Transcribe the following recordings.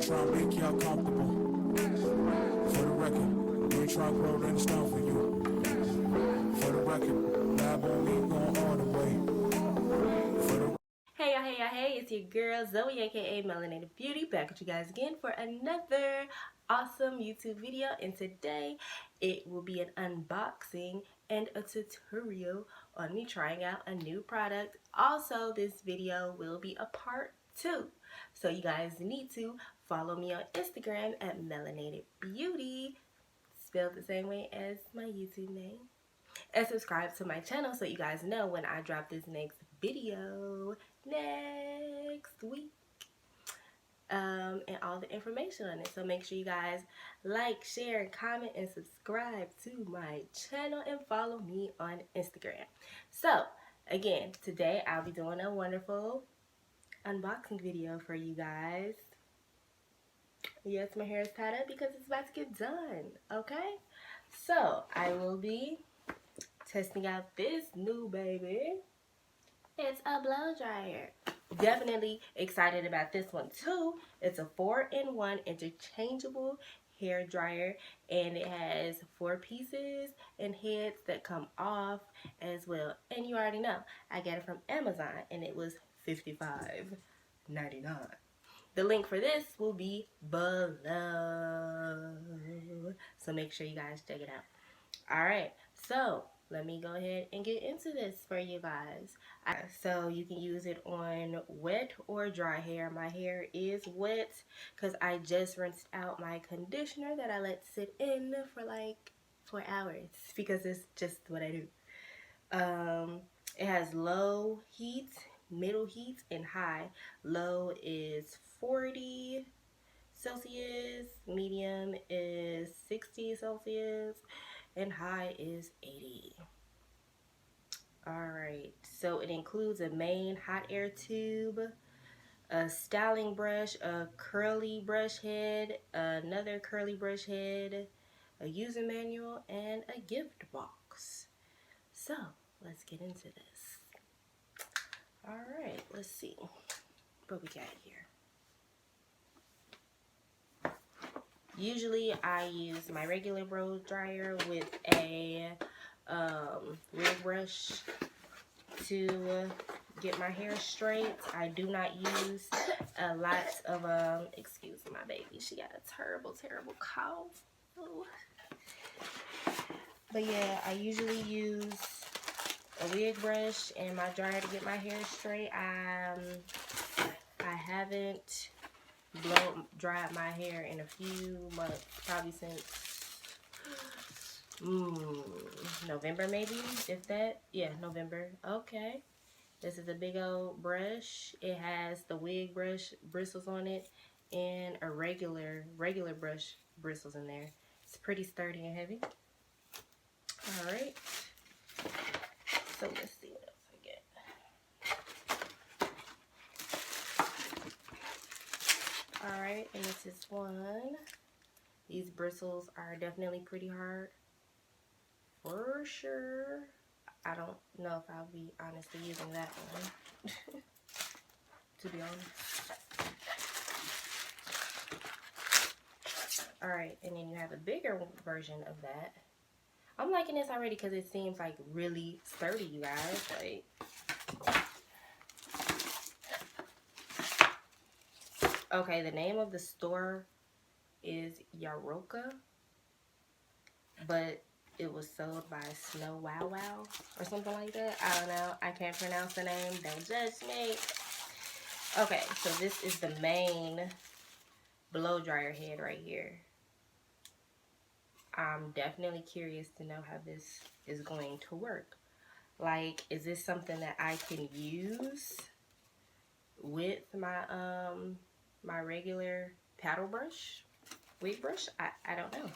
try to make y'all comfortable. For the record, we try to grow that stuff for you. For the record, lab on me going all the way. For the Hey, it's your girl Zoe, aka Melanated Beauty, back with you guys again for another awesome YouTube video. And today it will be an unboxing and a tutorial on me trying out a new product. Also, this video will be a part 2, so you guys need to follow me on Instagram at Melanated Beauty, spelled the same way as my YouTube name, and subscribe to my channel so you guys know when I drop this next video next week, and all the information on it. So make sure you guys like, share, and comment, and subscribe to my channel, and follow me on Instagram. So again, today I'll be doing a wonderful unboxing video for you guys. Yes, my hair is tied up because it's about to get done. Okay, so I will be testing out this new baby. It's a blow dryer. Definitely excited about this one too. It's a 4-in-1 interchangeable hair dryer, and it has 4 pieces and heads that come off as well. And you already know, I got it from Amazon and it was $55.99. The link for this will be below, so make sure you guys check it out. Alright, so let me go ahead and get into this for you guys. So you can use it on wet or dry hair. My hair is wet because I just rinsed out my conditioner that I let sit in for like 4 hours because it's just what I do. It has low heat, middle heat, and high. Low is 40 Celsius, medium is 60 Celsius, and high is 80. Alright, so it includes a main hot air tube, a styling brush, a curly brush head, another curly brush head, a user manual, and a gift box. So let's get into this. Alright, let's see what we got here. Usually I use my regular blow dryer with a wig brush to get my hair straight. I do not use a lot of excuse my baby, she got a terrible cough. Ooh. But yeah, I usually use a wig brush and my dryer to get my hair straight. I haven't dried my hair in a few months, probably since November, maybe, if that. Yeah, November. Okay, this is a big old brush. It has the wig brush bristles on it and a regular brush bristles in there. It's pretty sturdy and heavy. All right, so let's see what else I get. Alright, and this is one. These bristles are definitely pretty hard, for sure. I don't know if I'll be honestly using that one, to be honest. Alright, and then you have a bigger version of that. I'm liking this already because it seems like really sturdy, you guys. Like, okay, the name of the store is Yaroka, but it was sold by Snow Wow Wow or something like that. I don't know. I can't pronounce the name. Don't judge me. Okay, so this is the main blow dryer head right here. I'm definitely curious to know how this is going to work. Like, is this something that I can use with my my regular paddle brush, wig brush? I don't know.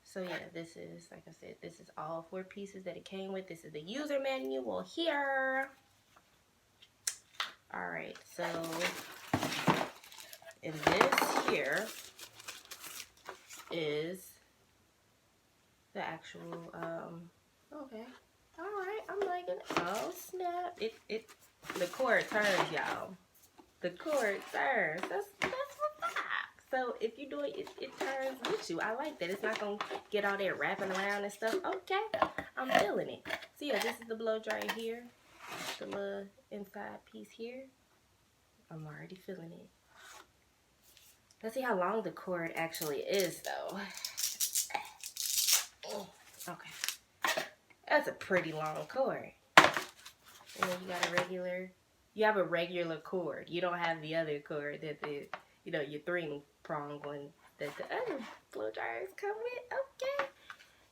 So yeah, this is, like I said, this is all 4 pieces that it came with. This is the user manual here. Alright, so in this here is the actual okay. Alright, I'm liking it. Oh snap. The cord turns, y'all. The cord turns. That's what's up. So if you do it, it turns with you. I like that. It's not gonna get all that wrapping around and stuff. Okay, I'm feeling it. So yeah, this is the blow dryer here. The little inside piece here. I'm already feeling it. Let's see how long the cord actually is though. Okay. That's a pretty long cord. And then you got a regular, you have a regular cord. You don't have the other cord that the, you know, your 3-prong one that the other blow dryers come with. Okay.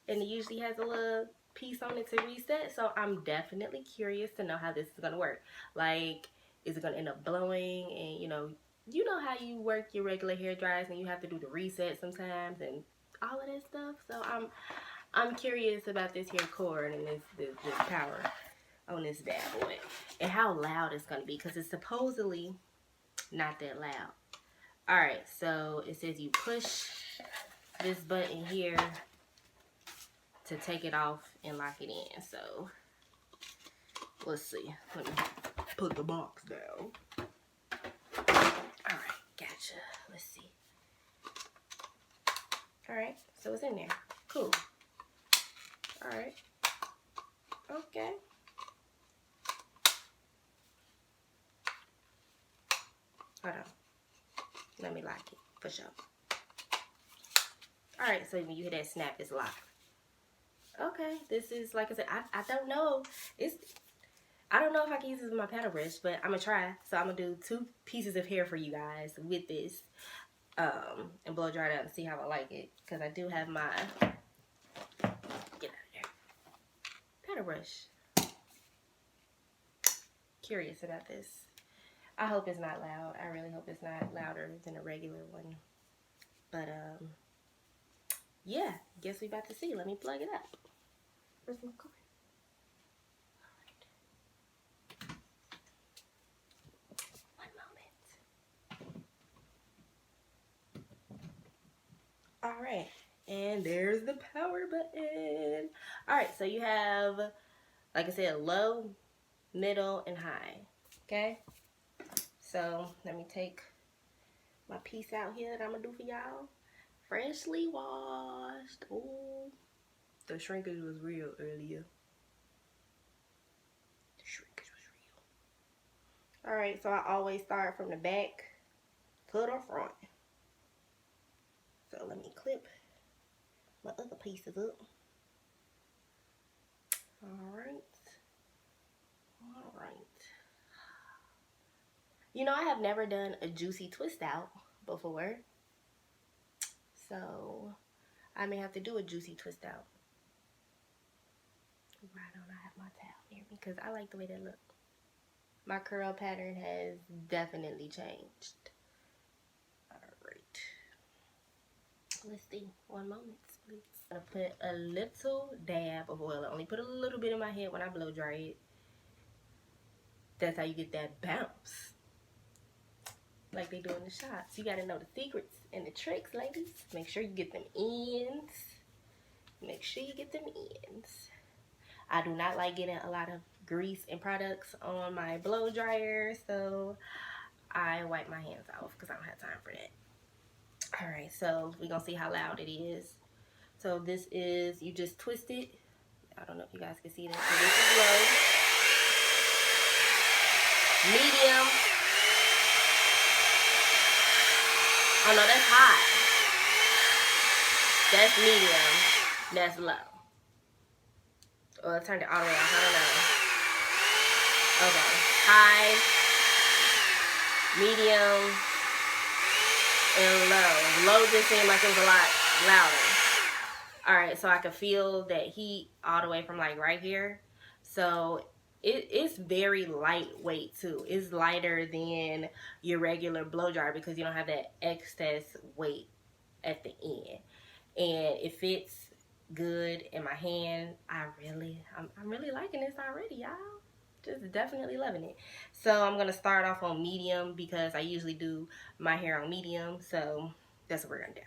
And it usually has a little piece on it to reset. So I'm definitely curious to know how this is going to work. Like, is it going to end up blowing? And, you know how you work your regular hair dryers and you have to do the reset sometimes and all of that stuff. So I'm curious about this here cord and this power on this bad boy and how loud it's going to be, because it's supposedly not that loud. Alright, so it says you push this button here to take it off and lock it in. So let's see. Let me put the box down. Alright, gotcha. Let's see. Alright, so it's in there. Cool. Alright. Okay. Hold on. Let me lock it for sure. Alright, so when you hear that snap, it's locked. Okay, this is, like I said, I don't know. I don't know if I can use this with my paddle brush, but I'm gonna try. So I'm gonna do 2 pieces of hair for you guys with this, and blow dry it out and see how I like it. Because I do have my, get out of there, paddle brush. Curious about this. I hope it's not loud. I really hope it's not louder than a regular one. But, yeah, guess we about to see. Let me plug it up. Where's my cord? Alright. 1 moment. Alright, and there's the power button. Alright, so you have, like I said, low, middle, and high. Okay? So, let me take my piece out here that I'm going to do for y'all. Freshly washed. Ooh. The shrinkage was real earlier. The shrinkage was real. Alright, so I always start from the back to the front. So let me clip my other pieces up. Alright. Alright. You know, I have never done a juicy twist out before. So I may have to do a juicy twist out. Why don't I have my towel near me? Because I like the way that looks. My curl pattern has definitely changed. Alright. Let's see. 1 moment, please. I'm going to put a little dab of oil. I only put a little bit in my head when I blow dry it. That's how you get that bounce. Like they do in the shops. You got to know the secrets and the tricks, ladies. Make sure you get them ends. Make sure you get them ends. I do not like getting a lot of grease and products on my blow dryer, so I wipe my hands off because I don't have time for that. Alright, so we're going to see how loud it is. So this is, you just twist it. I don't know if you guys can see that. So this is low. Medium. Oh no, that's high. That's medium. That's low. Or I turned it all the way off. I don't know. Okay. High, medium, and low. Low just seemed like it was a lot louder. Alright, so I could feel that heat all the way from like right here. So it's very lightweight too. It's lighter than your regular blow dryer because you don't have that excess weight at the end. And it fits good in my hand. I'm really liking this already, y'all. Just definitely loving it. So I'm gonna start off on medium because I usually do my hair on medium. So that's what we're gonna do.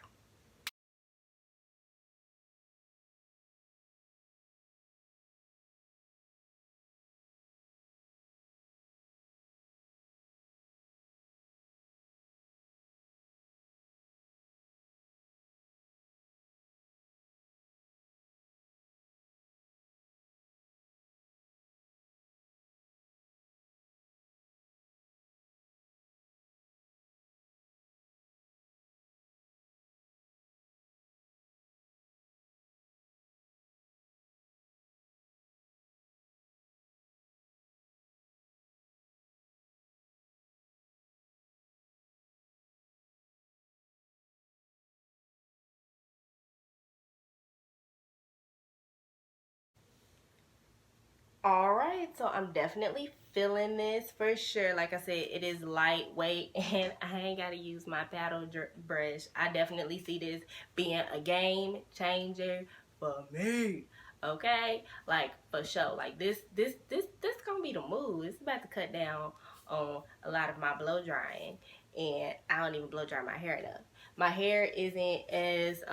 Alright, so I'm definitely feeling this for sure. Like I said, it is lightweight and I ain't got to use my paddle brush. I definitely see this being a game changer for me. Okay? Like, for sure. Like, this gonna be the move. It's about to cut down on a lot of my blow drying. And I don't even blow dry my hair enough. My hair isn't as,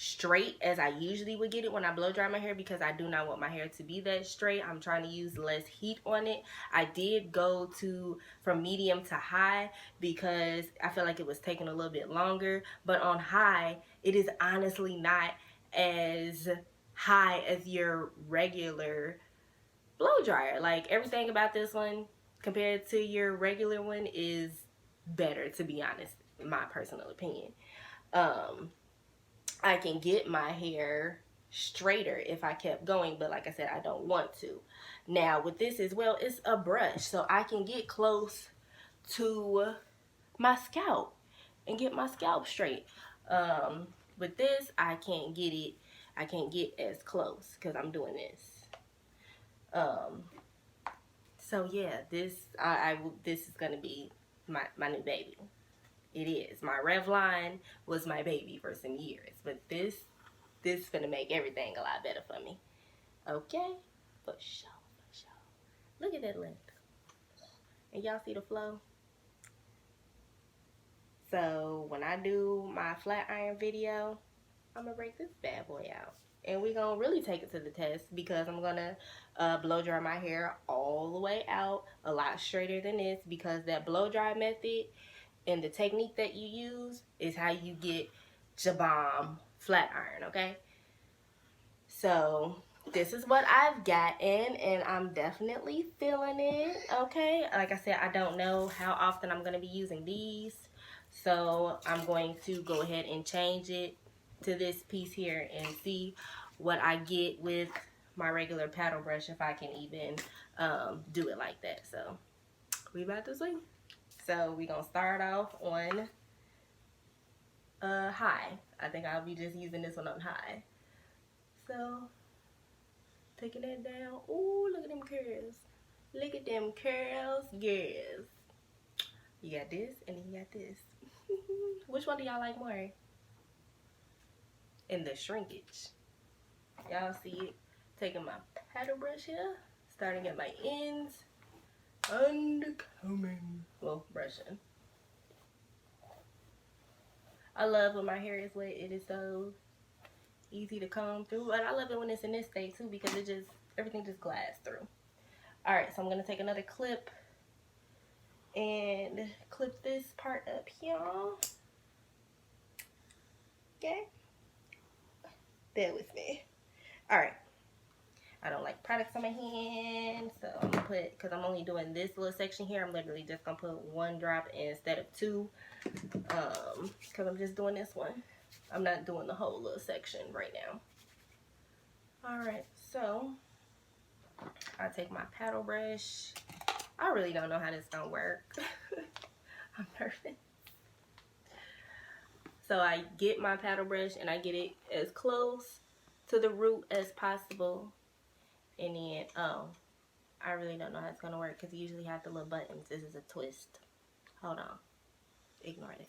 straight as I usually would get it when I blow dry my hair, because I do not want my hair to be that straight. I'm trying to use less heat on it. I did go from medium to high because I feel like it was taking a little bit longer, but on high it is honestly not as high as your regular blow dryer. Like, everything about this one compared to your regular one is better, to be honest, in my personal opinion. I can get my hair straighter if I kept going, but like I said, I don't want to. Now with this as well, it's a brush, so I can get close to my scalp and get my scalp straight. With this, I can't get as close because I'm doing this. So yeah, this is gonna be my new baby. It is. My Revlon was my baby for some years, but this is gonna make everything a lot better for me. Okay? For sure, for sure. Look at that length. And y'all see the flow? So when I do my flat iron video, I'm gonna break this bad boy out. And we're gonna really take it to the test, because I'm gonna blow dry my hair all the way out, a lot straighter than this, because that blow dry method and the technique that you use is how you get jabom flat iron, okay? So this is what I've gotten, and I'm definitely feeling it, okay? Like I said, I don't know how often I'm going to be using these, so I'm going to go ahead and change it to this piece here and see what I get with my regular paddle brush, if I can even do it like that. So we about to see. So we're going to start off on high. I think I'll be just using this one on high. So taking that down. Ooh, look at them curls. Look at them curls, girls. You got this, and then you got this. Which one do y'all like more? And the shrinkage. Y'all see it? Taking my paddle brush here, starting at my ends, undercombing. Well, brushing. I love when my hair is wet. It is so easy to comb through. But I love it when it's in this state too, because everything just glides through. Alright, so I'm going to take another clip and clip this part up here. Okay? Bear with me. Alright. I don't like products on my hands, so I'm going to put, because I'm only doing this little section here, I'm literally just going to put one drop instead of two, because I'm just doing this one. I'm not doing the whole little section right now. Alright, so I take my paddle brush. I really don't know how this is going to work. I'm nervous. So I get my paddle brush and I get it as close to the root as possible. And then, I really don't know how it's going to work, because you usually have the little buttons. This is a twist. Hold on. Ignore it.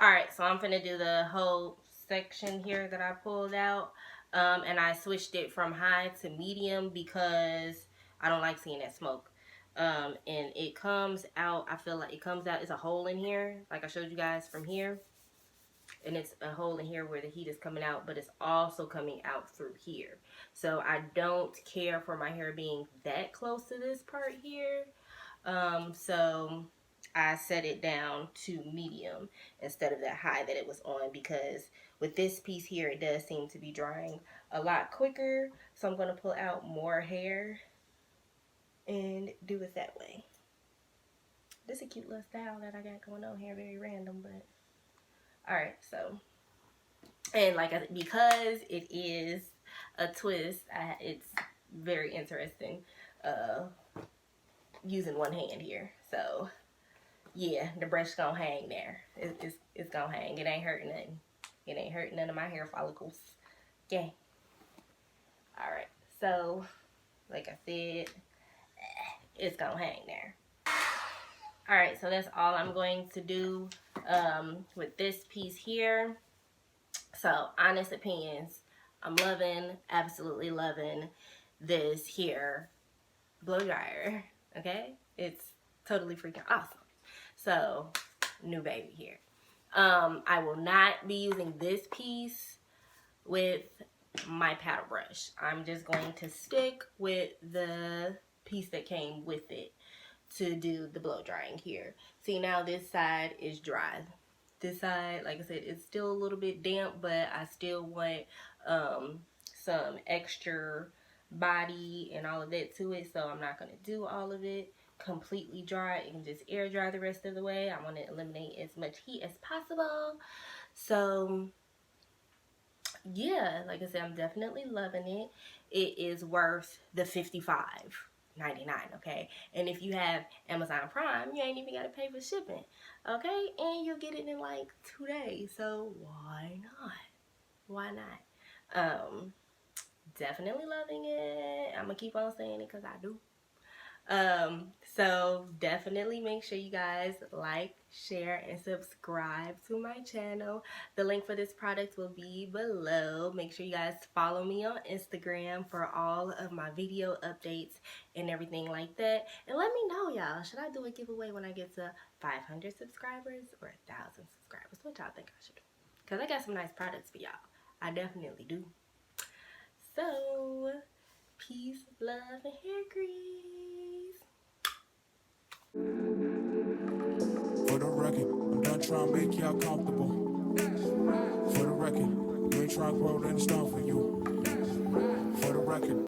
Alright, so I'm finna do the whole section here that I pulled out. And I switched it from high to medium because I don't like seeing that smoke. And it comes out, I feel like it comes out, it's a hole in here, like I showed you guys from here. And it's a hole in here where the heat is coming out, but it's also coming out through here. So I don't care for my hair being that close to this part here. So I set it down to medium instead of that high that it was on, because with this piece here, it does seem to be drying a lot quicker. So I'm going to pull out more hair and do it that way. This is a cute little style that I got going on here, very random, but Alright, so, and like I said, because it is a twist, it's very interesting using one hand here. So yeah, the brush gonna hang there. It's gonna hang. It ain't hurting nothing. It ain't hurting none of my hair follicles. Okay. Alright, so like I said, it's gonna hang there. Alright, so that's all I'm going to do with this piece here. So, honest opinions, I'm loving, absolutely loving this here blow dryer. Okay? It's totally freaking awesome. So, new baby here. I will not be using this piece with my paddle brush. I'm just going to stick with the piece that came with it to do the blow drying here. See, now this side is dry. This side, like I said, it's still a little bit damp, but I still want some extra body and all of that to it, so I'm not going to do all of it completely dry and just air dry the rest of the way. I want to eliminate as much heat as possible. So yeah, like I said, I'm definitely loving it. It is worth the $55.99, okay? And if you have Amazon Prime, you ain't even got to pay for shipping, okay? And you'll get it in like 2 days, so why not? Why not? Definitely loving it. I'm gonna keep on saying it because I do. So definitely make sure you guys like, share, and subscribe to my channel. The link for this product will be below. Make sure you guys follow me on Instagram for all of my video updates and everything like that. And let me know, y'all, should I do a giveaway when I get to 500 subscribers or 1,000 subscribers? What y'all think I should do? Because I got some nice products for y'all. I definitely do. So, peace, love, and hair grease. For the record, I'm done trying to make y'all comfortable. For the record, you ain't trying to grow in the stone for you. For the record.